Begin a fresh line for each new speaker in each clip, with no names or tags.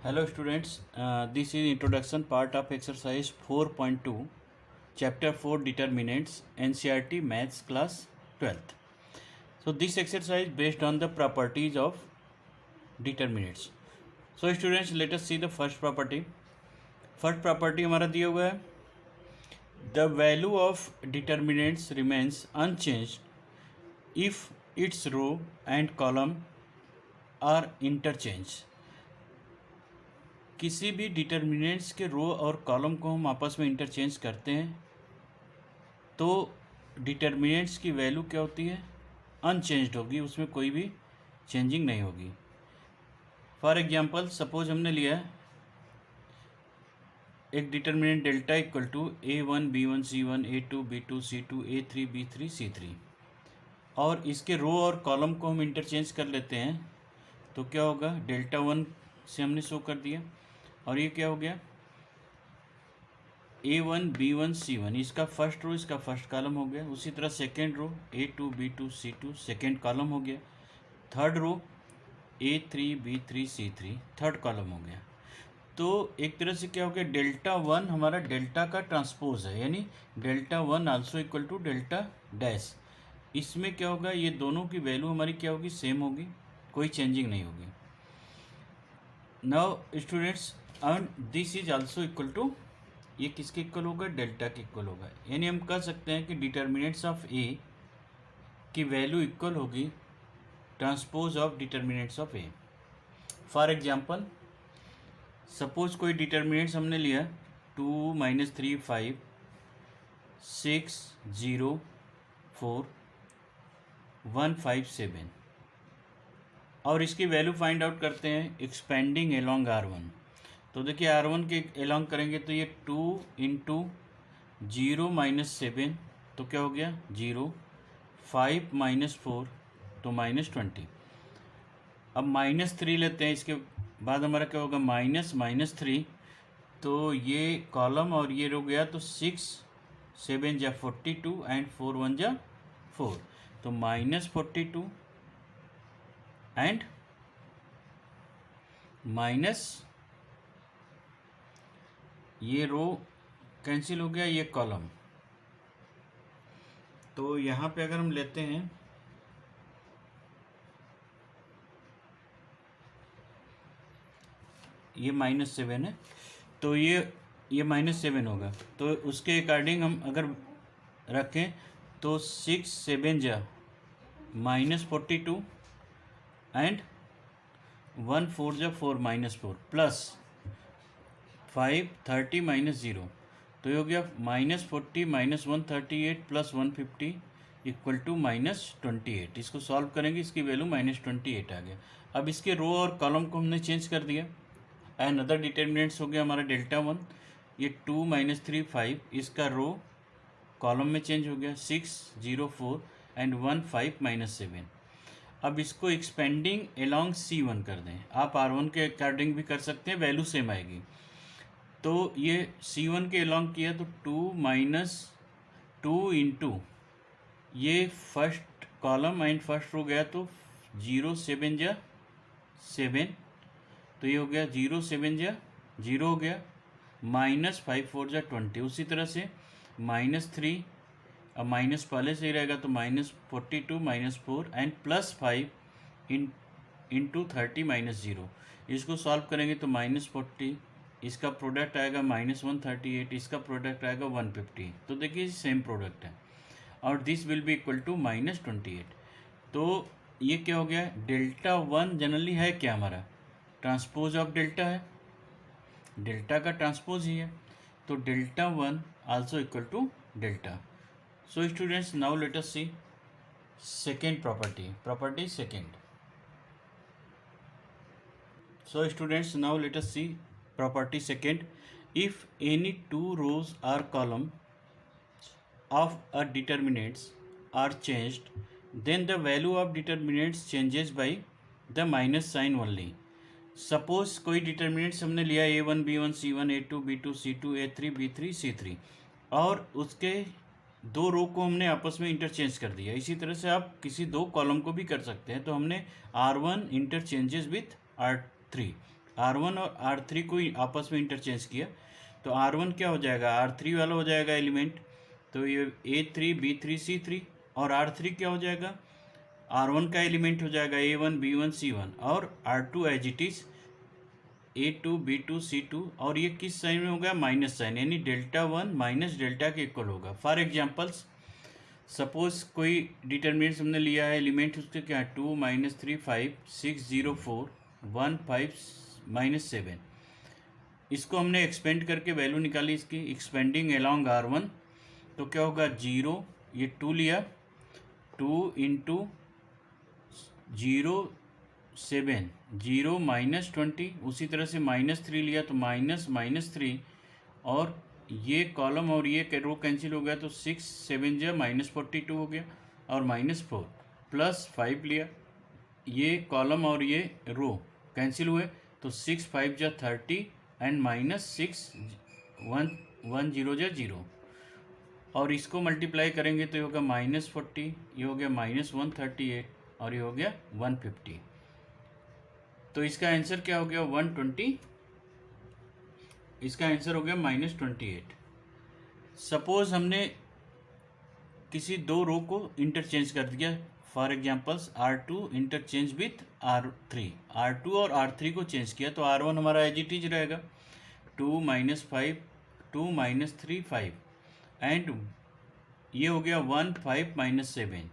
Hello students, this is introduction part of exercise 4.2 chapter 4 determinants NCERT maths class 12th. So this exercise based on the properties of determinants. So students, let us see the first property. First property हमारा दिया हुआ है, the value of determinants remains unchanged if its row and column are interchanged. किसी भी determinants के रो और column को हम आपस में इंटरचेंज करते हैं तो डिटर्मिनेंट्स की वैल्यू क्या होती है, अनचेंज्ड होगी, उसमें कोई भी चेंजिंग नहीं होगी। फॉर एग्जांपल सपोज हमने लिया है एक determinant delta equal to A1 B1 C1 A2 B2 C2 A3 B3 C3 और इसके रो और कॉलम को हम इंटरचेंज कर लेते हैं तो क्या होगा, डेल्टा 1 से हमने शो कर दिया और ये क्या हो गया A1 B1 C1, इसका फर्स्ट रो इसका फर्स्ट कॉलम हो गया। उसी तरह second row A2 B2 C2 second column हो गया। Third row A3 B3 C3 third column हो गया। तो एक तरह से क्या हो गया, डेल्टा 1 हमारा डेल्टा का ट्रांसपोज है, यानी delta 1 also equal to delta dash. इसमें क्या होगा, ये दोनों की वैल्यू हमारी क्या होगी, सेम होगी, कोई चेंजिंग नहीं होगी। Now students, and this is also equal to, ये किसके इक्वल होगा, डेल्टा के इक्वल होगा। यानी हम कह सकते हैं कि डिटर्मिनेंट्स ऑफ ए की वैल्यू इक्वल होगी transpose of determinants of A. For example suppose कोई डिटर्मिनेंट्स हमने लिया 2 - 3 5 6 0 4 1 5 7 और इसकी वैल्यू फाइंड आउट करते हैं एक्सपेंडिंग एलोंग R1। तो देखिए R1 के एलोंग करेंगे तो ये 2 × 0 - 7 तो क्या हो गया 0, 5 - 4 तो -20। अब -3 लेते हैं, इसके बाद हमारा क्या होगा -3, तो ये कॉलम और ये रो गया तो 6 7 × 42 एंड 4 1 × 4 तो -42 एंड माइनस ये रो कैंसिल हो गया, ये कॉलम। तो यहाँ पे अगर हम लेते हैं ये -7 है तो ये -7 होगा, तो उसके अकॉर्डिंग हम अगर रखें तो 6 7 × -42 एंड 1 4 × 4 -4 प्लस 5 30 -0 तो ये हो गया -40 -138 प्लस 150 इक्वल टू -28। इसको सॉल्व करेंगे, इसकी वैल्यू -28 आ गया। अब इसके रो और कॉलम को हमने चेंज कर दिया। एंड अदर डिटर्मिनेंट्स हो गया हमारा डेल्टा 1, ये 2 - 3 5 इसका रो कॉलम में चेंज हो गया 6 0 4 एंड 1 5 -7। अब इसको एक्सपेंडिंग एलोंग C1 कर दें, आप R1 के अकॉर्डिंग भी कर सकते हैं, वैल्यू सेम आएगी। तो ये C1 के एलोंग किया तो 2 - 2 × ये first column and first row गया तो 0 7 × 7 तो ये हो गया 0 7 × 0 हो गया, -5 4 × 20। उसी तरह से -3, अब माइनस पहले से ही रहेगा तो -42 -4 एंड +5 × 30 -0। इसको सॉल्व करेंगे तो -40, इसका प्रोडक्ट आएगा -138, इसका प्रोडक्ट आएगा 150। तो देखिए सेम प्रोडक्ट है और this will be equal to -28। तो ये क्या हो गया, डेल्टा 1 जनरली है क्या हमारा, ट्रांसपोज ऑफ डेल्टा है, डेल्टा का ट्रांसपोज ही है, तो delta 1 also equal to delta. So students, now let us see second property second. So students, now let us see property second. If any two rows or column of a determinants are changed, then the value of determinants changes by the minus sign only. Suppose कोई determinants हमने लिया A1 B1 C1 A2 B2 C2 A3 B3 C3 और उसके दो रो को हमने आपस में इंटरचेंज कर दिया। इसी तरह से आप किसी दो कॉलम को भी कर सकते हैं। तो हमने R1 interchanges with R3 R1 और R3 को आपस में इंटरचेंज किया तो R1 क्या हो जाएगा, R3 वाला हो जाएगा एलिमेंट, तो ये A3 B3 C3, और R3 क्या हो जाएगा, R1 का एलिमेंट हो जाएगा A1 B1 C1, और R2 as it is A2 B2 C2, और ये किस साइन में होगा, माइनस साइन, यानी Δ1 माइनस डेल्टा के इक्वल होगा। फॉर एग्जाम्पल्स सपोज कोई डिटर्मिनेंट्स हमने लिया है, एलिमेंट उसके क्या है 2 -3 5 6 0 4 1 5 -7, इसको हमने एक्सपेंड करके वैल्यू निकाली इसकी, एक्सपेंडिंग अलोंग R1, तो क्या होगा 0, ये 2 लिया, 2 इंटू 0 7 0 -20, उसी तरह से -3 लिया तो -3, और ये कॉलम और ये रो कैंसिल हो गया तो 6 7 जा -42 हो गया, और -4 प्लस 5 लिया, ये कॉलम और ये रो कैंसिल हुए तो 6 5 जा 30 एंड -6 1 0 जा 0, और इसको मल्टीप्लाई करेंगे तो ये होगा -40, ये हो गया -138, और ये हो गया 150, तो इसका आंसर क्या हो गया 120, इसका आंसर हो गया -28। सपोज हमने किसी दो रो को इंटरचेंज कर दिया, for examples R2 interchange with R3, R2 और R3 को चेंज किया तो R1 हमारा एज इट इज रहेगा 2 -5 2 -3 5, एंड ये हो गया 1 5 -7,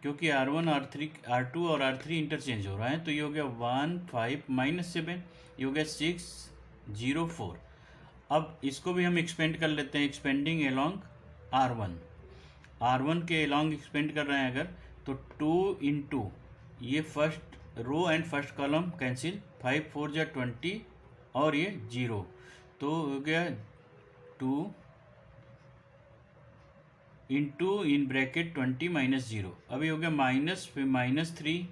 क्योंकि R2 और R3 इंटरचेंज हो रहा है तो ये हो गया 1 5 -7, ये हो गया 6 0 4। अब इसको भी हम एक्सपेंड कर लेते हैं, एक्सपेंडिंग अलोंग R1 के अलोंग एक्सपेंड कर रहे हैं अगर, तो 2 इंटू ये first row and first column cancel, 5 4 जा 20, और ये 0, तो हो गया 2 इंटू इन ब्रैकेट 20 -0, अभी हो गया माइनस, फिर -3,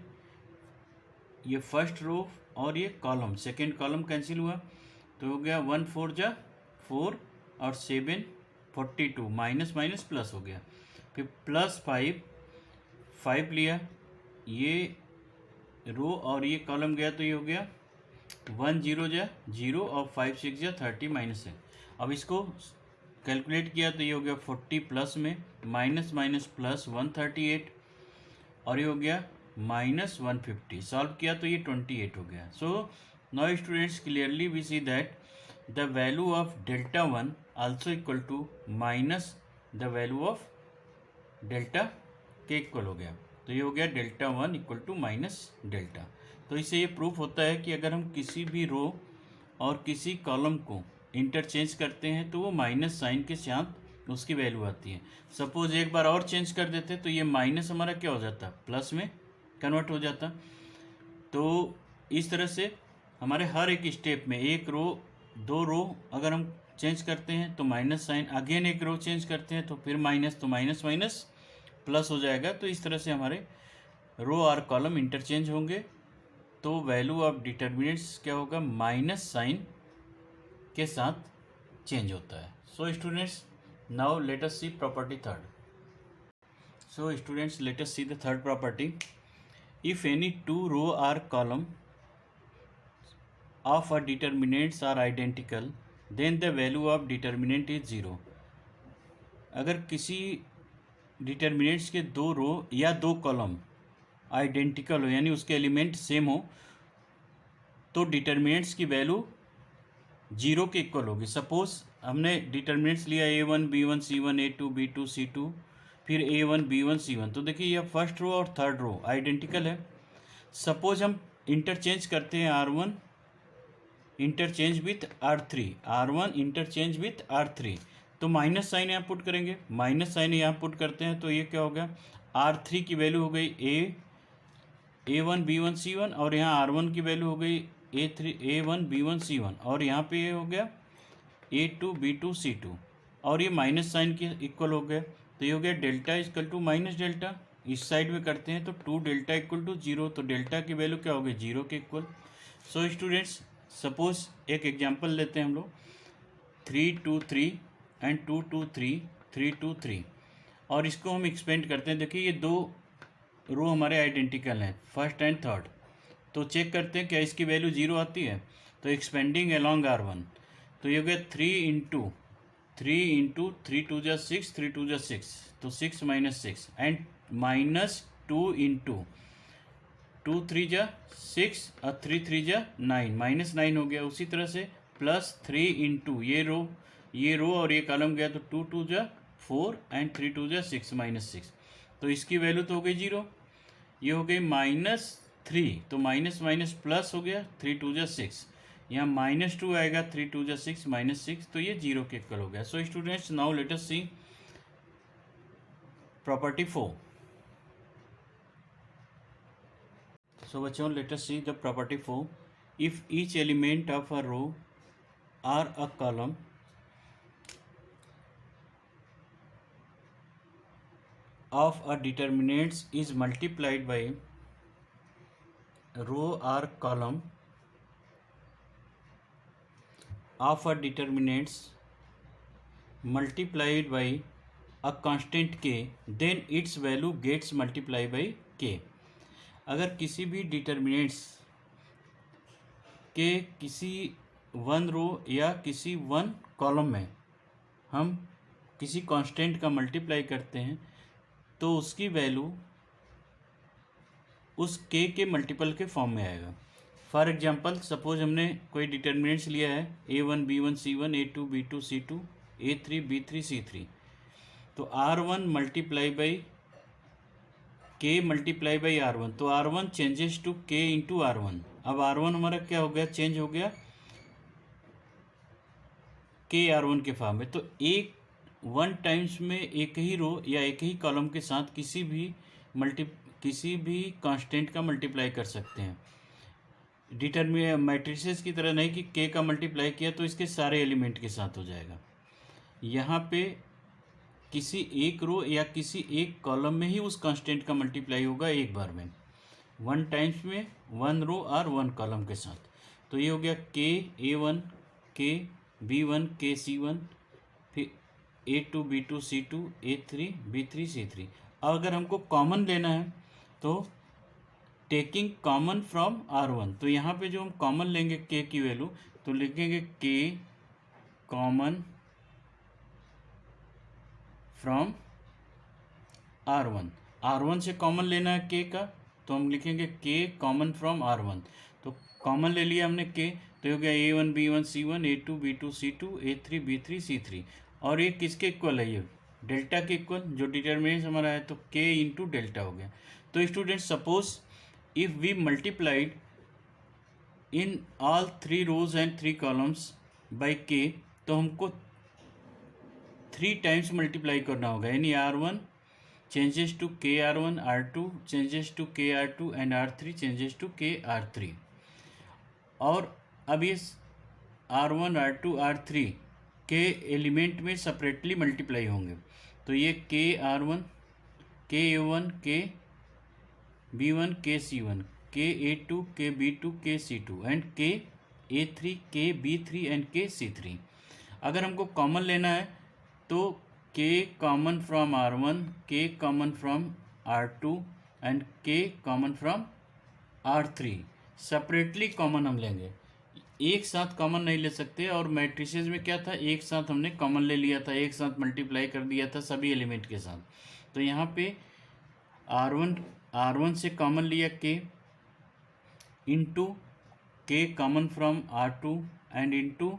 ये फर्स्ट रो और ये कॉलम सेकेंड कॉलम कैंसिल हुआ तो हो गया 1 4 जा 4, और 7 42, माइनस माइनस प्लस हो गया, फिर प्लस 5 लिया, ये रो और ये कॉलम गया तो ये हो गया 1 0 जा 0, और 5 6 जा 30 -6। अब इसको कैलकुलेट किया तो ये हो गया 40 प्लस में माइनस माइनस प्लस 138, और ये हो गया -150, सॉल्व किया तो ये 28 हो गया। So now students clearly we see that the value of Δ1 also equal to minus the value of delta के इक्वल हो गया, तो ये हो गया Δ1 इक्वल टू माइनस डेल्टा। तो इससे ये प्रूफ होता है कि अगर हम किसी भी रो और किसी कॉलम को इंटरचेंज करते हैं तो वो माइनस साइन के साथ उसकी वैल्यू आती है। सपोज एक बार और चेंज कर देते तो ये माइनस हमारा क्या हो जाता, प्लस में कन्वर्ट हो जाता। तो इस तरह से हमारे हर एक स्टेप में एक रो दो रो अगर हम चेंज करते हैं तो माइनस साइन, अगेन एक रो चेंज करते हैं तो फिर माइनस, तो माइनस माइनस प्लस हो जाएगा। तो इस तरह से हमारे रो और कॉलम इंटरचेंज होंगे तो वैल्यू ऑफ डिटर्मिनेंट्स क्या होगा, माइनस साइन के साथ चेंज होता है। So students now let us see property third. So students let us see the third property. If any two row or column of a determinants are identical then the value of determinant is 0। अगर किसी determinants के दो रो या दो column identical हो यानी उसके element same हो तो डिटर्मिनेंट्स की वैल्यू 0 के इक्वल होगी। सपोज हमने डिटर्मिनेंट्स लिया A1 B1 C1 A2 B2 C2 फिर A1 B1 C1, तो देखिए यह फर्स्ट रो और थर्ड रो आइडेंटिकल है। सपोज हम इंटरचेंज करते हैं R1 interchange with R3, R1 interchange with R3, तो माइनस साइन यहाँ पुट करेंगे, माइनस साइन यहाँ पुट करते हैं तो ये क्या होगा, R3 की वैल्यू हो गई A1 B1 C1, और यहाँ R1 की वैल्यू हो गई A1 B1 C1, और यहाँ पे ये हो गया A2 B2 C2, और ये माइनस साइन के इक्वल हो गया तो ये हो गया delta equal to minus delta. इस साइड में करते हैं तो 2 डेल्टा इक्वल टू 0, तो डेल्टा की वैल्यू क्या हो गई 0 के इक्वल। सो स्टूडेंट्स सपोज एक एग्जांपल लेते हैं हम लोग 3 2 3 एंड 2 2 3 3 2 3, और इसको हम एक्सपेंड करते हैं। देखिए ये दो रो हमारे आइडेंटिकल हैं फर्स्ट एंड थर्ड, तो चेक करते हैं क्या इसकी वैल्यू 0 आती है। तो एक्सपेंडिंग अलॉन्ग R1, तो ये हो गया 3 टू जा 6, तो 6 माइनस 6 एंड माइनस 2 3 जा 6 और 3 जा 9, -9 हो गया। उसी तरह से प्लस 3 इंटू ये रो और ये कॉलम गया, तो 2 जा 4 एंड 3 जा 6 -6, तो इसकी वैल्यू तो हो गई 0। ये हो गई -3, तो माइनस माइनस प्लस हो गया, 3 जा 6, यहाँ -2 आएगा, 3 जा 6 -6, तो ये 0 के इक्वल हो गया। So students, now let us see property 4। So बच्चों, let us see the property 4. If each element of a row or a column of a determinants is multiplied by row or column of a determinants multiplied by a constant k, then its value gets multiplied by k. अगर किसी भी determinants के किसी one row या किसी one column में हम किसी कांस्टेंट का मल्टीप्लाई करते हैं, तो उसकी वैल्यू उस के मल्टीपल के फॉर्म में आएगा। फॉर एग्जांपल, सपोज हमने कोई डिटर्मिनेंट्स लिया है A1 B1 C1 A2 B2 C2 A3 B3 C3, तो R1 मल्टीप्लाई बाई के मल्टीप्लाई बाई R1, तो R1 चेंजेस टू के इंटू R1। अब R1 हमारा क्या हो गया, चेंज हो गया के R1 के फॉर्म में। तो एक वन टाइम्स में एक ही रो या एक ही कॉलम के साथ किसी भी कांस्टेंट का मल्टीप्लाई कर सकते हैं। मैट्रिसेस की तरह नहीं कि के का मल्टीप्लाई किया तो इसके सारे एलिमेंट के साथ हो जाएगा। यहाँ पे किसी एक रो या किसी एक कॉलम में ही उस कांस्टेंट का मल्टीप्लाई होगा एक बार में, वन टाइम्स में वन रो और वन कॉलम के साथ। तो ये हो गया के A1 के B1 के C1, फिर A2 B2 C2 A3 B3 C3। अब अगर हमको कॉमन लेना है तो टेकिंग कॉमन फ्रॉम R1, तो यहाँ पे जो हम कॉमन लेंगे के की वैल्यू, तो लिखेंगे के कॉमन फ्रॉम R1 से कॉमन लेना है के का, तो हम लिखेंगे के कॉमन फ्रॉम R1। तो कॉमन ले लिया हमने के, तो हो गया A1 B1 C1 A2 B2 C2 A3 B3 C3। और ये किसके इक्वल है, ये डेल्टा के इक्वल, जो डिटर्मिनेंट हमारा है, तो के इंटू डेल्टा हो गया। तो students, suppose if we multiplied in all 3 rows and 3 columns by k, तो हमको 3 टाइम्स मल्टीप्लाई करना होगा, यानी R1 चेंजेस टू के R1, R2 चेंजेस टू के R2 and R3 changes to के R3। और अब ये R1 R2 R3 के एलिमेंट में सेपरेटली मल्टीप्लाई होंगे, तो ये के R1 के A1 के B1 के C1 के A2 के B2 के C2 एंड के A3 के B3 एंड के C3। अगर हमको कॉमन लेना है तो के कॉमन फ्रॉम R1, के कॉमन फ्रॉम R2 एंड के common from R3 separately common हम लेंगे, एक साथ कॉमन नहीं ले सकते। और मैट्रिसेस में क्या था, एक साथ हमने कॉमन ले लिया था, एक साथ मल्टीप्लाई कर दिया था सभी एलिमेंट के साथ। तो यहाँ पे R1 से कॉमन लिया के इंटू के common from R2 and into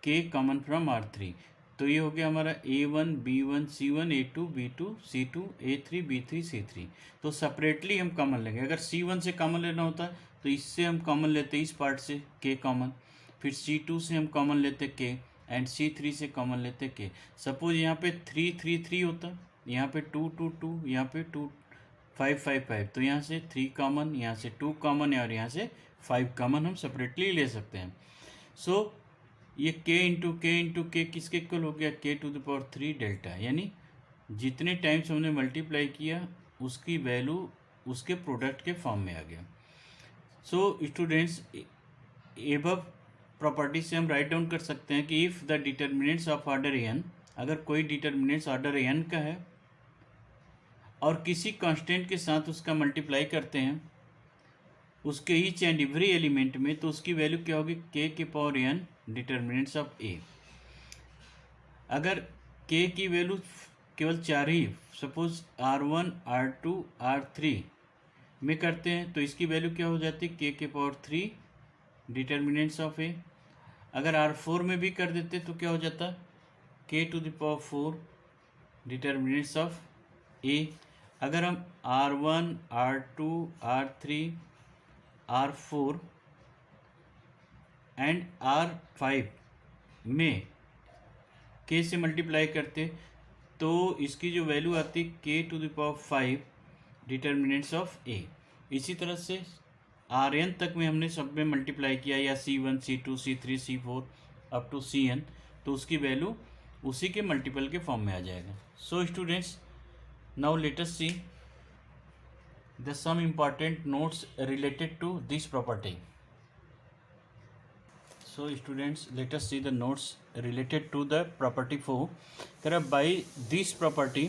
के कॉमन फ्रॉम R3, तो ये हो गया हमारा A1 B1 C1 A2 B2 C2 A3 B3 C3। तो सेपरेटली हम कॉमन लेंगे। अगर C1 से कॉमन लेना होता तो इससे हम कॉमन लेते इस पार्ट से के कॉमन, फिर C2 से हम कॉमन लेते के एंड C3 से कॉमन लेते के। सपोज यहाँ पे 3 3 3 होता, यहाँ पे 2 2 2, यहाँ पे 2 5 5 5, तो यहाँ से 3 कॉमन, यहाँ से 2 कॉमन है और यहाँ से 5 कॉमन हम सेपरेटली ले सकते हैं। सो ये k इंटू के किसके इक्वल हो गया, k to the power 3 delta, यानी जितने टाइम्स हमने मल्टीप्लाई किया उसकी वैल्यू उसके प्रोडक्ट के फॉर्म में आ गया। सो स्टूडेंट्स, एबव प्रॉपर्टी से हम राइट डाउन कर सकते हैं कि if the determinants of order n, अगर कोई डिटर्मिनेंट्स ऑर्डर n का है और किसी कांस्टेंट के साथ उसका मल्टीप्लाई करते हैं, उसके ईच एंड एवरी एलिमेंट में, तो उसकी वैल्यू क्या होगी, k के power n determinants of a। अगर k की वैल्यू केवल 4 ही, सपोज r1 r2 r3 में करते हैं तो इसकी वैल्यू क्या हो जाती है, k के पावर 3 डिटर्मिनेंट्स ऑफ a। अगर r4 में भी कर देते तो क्या हो जाता, k to the power 4 determinants of a। अगर हम r1 r2 r3 r4 and r5 में k से मल्टीप्लाई करते तो इसकी जो वैल्यू आती है k to the power 5 determinants of a। इसी तरह से Rn तक में हमने सब में मल्टीप्लाई किया, या C1 C2 C3 C4 up to Cn, तो उसकी वैल्यू उसी के मल्टीपल के फॉर्म में आ जाएगा। So students, now let us see the some important notes related to this property. So students, let us see the notes related to the property 4. By this property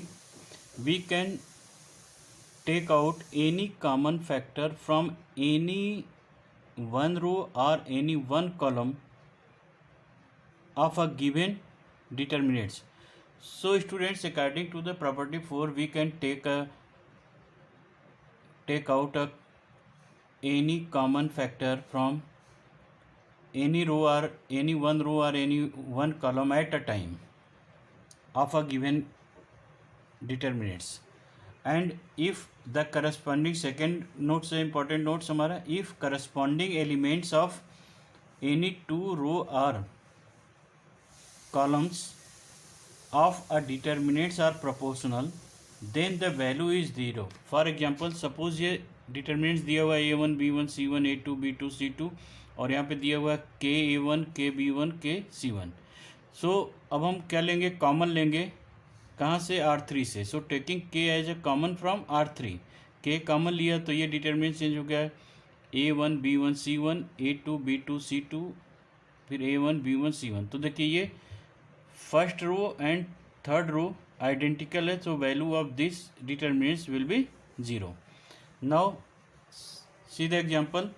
we can take out any common factor from any one row or any one column of a given determinants. So students, according to the property 4 we can take out any common factor from any row or any one row or any one column at a time of a given determinants, and if the corresponding, second note से important notes हमारा, if corresponding elements of any two row or columns of a determinants are proportional then the value is 0. For example, suppose ये determinants दिया हुआ है a1 b1 c1 a2 b2 c2 और यहाँ पे दिया हुआ है के a1 के b1 के c1। सो अब हम क्या लेंगे, कॉमन लेंगे, कहाँ से, R3 से। So taking k as a common from R3, k common लिया तो ये डिटरमिनेंट चेंज हो गया है, a1 b1 c1 a2 b2 c2 फिर a1 b1 c1। तो देखिए ये first row and third row identical है, तो value of this determinants will be 0। Now see the example.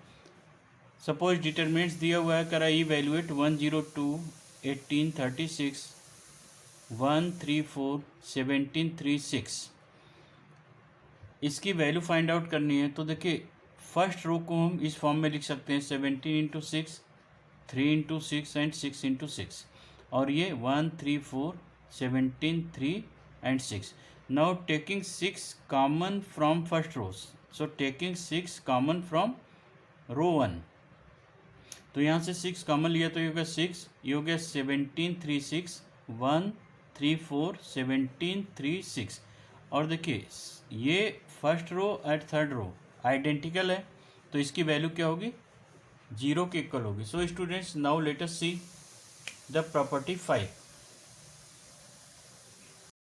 Suppose determinants दिया हुआ है, करा इवैल्यूएट 102 18 36 134 17 36, इसकी वैल्यू फाइंड आउट करनी है। तो देखिए फर्स्ट रो को हम इस फॉर्म में लिख सकते हैं 17 × 6 3 × 6 एंड 6 × 6, और ये 1 3 4 17 3 and 6। Now taking 6 common from first row, so taking 6 common from row 1, तो यहाँ से 6 कॉमन लिया तो ये हो गया 6, ये हो गया 17 3 6 1 3 4 17 3 6। और देखिए ये first row and third row identical है, तो इसकी वैल्यू क्या होगी, 0 के इक्वल होगी। सो students, now let us see the property 5।